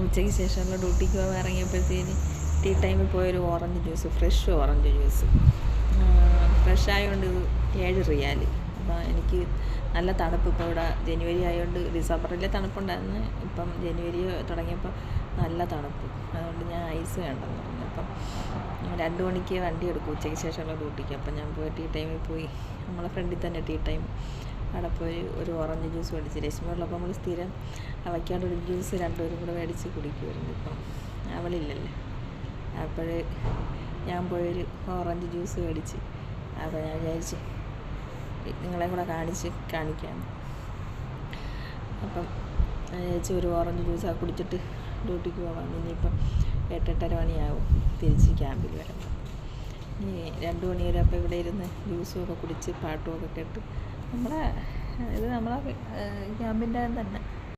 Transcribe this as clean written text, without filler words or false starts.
ഉച്ചയ്ക്ക് ശേഷമുള്ള ഡ്യൂട്ടിക്ക് പോകാൻ ഇറങ്ങിയപ്പോഴത്തേന് ടീ ടൈമിൽ പോയൊരു orange juice, fresh orange juice. Fresh ആയതുകൊണ്ട് ഇത് 7 റിയാൽ. അപ്പോൾ എനിക്ക് നല്ല തണുപ്പ്. ഇപ്പോൾ ഇവിടെ ജനുവരി ആയതുകൊണ്ട് ഡിസംബറിലെ തണുപ്പുണ്ടായിരുന്നു, ഇപ്പം ജനുവരി തുടങ്ങിയപ്പോൾ നല്ല തണുപ്പ്. അതുകൊണ്ട് ഞാൻ ഐസ് വേണ്ടെന്ന് പറഞ്ഞു. അപ്പം 2 മണിക്ക് വണ്ടി എടുക്കും ഉച്ചയ്ക്ക് ശേഷമുള്ള ഡ്യൂട്ടിക്ക്. അപ്പം ഞാൻ പോയി ടീ ടൈമിൽ പോയി, നമ്മളെ ഫ്രണ്ടിൽ തന്നെ ടീ ടൈം, അവിടെ പോയി ഒരു ഓറഞ്ച് ജ്യൂസ് മേടിച്ച്. രശ്മി ഉള്ളപ്പോൾ നമ്മൾ സ്ഥിരം അവയ്ക്കാണ്ടൊരു ജ്യൂസ് 2 പേരും കൂടെ മേടിച്ച് കുടിക്കുമായിരുന്നു. ഇപ്പം അവളില്ലല്ലോ, അപ്പോൾ ഞാൻ പോയൊരു ഓറഞ്ച് ജ്യൂസ് മേടിച്ച്. അപ്പോൾ ഞാൻ വിചാരിച്ച് നിങ്ങളെ കൂടെ കാണിക്കാമെന്ന്. അപ്പം ഞാൻ വിചാരിച്ച് ഒരു ഓറഞ്ച് ജ്യൂസ് കുടിച്ചിട്ട് ഡ്യൂട്ടിക്ക് പോകാം. ഇനിയിപ്പം 8-8:30 മണിയാവും തിരിച്ച് ക്യാമ്പിൽ വരുമ്പോൾ. ഇനി 2 മണി വരെ അപ്പോൾ ഇവിടെ ഇരുന്ന് ജ്യൂസും ഒക്കെ കുടിച്ച് പാട്ടും ഒക്കെ കേട്ട് നമ്മളെ ക്യാമ്പിൻ്റെ തന്നെ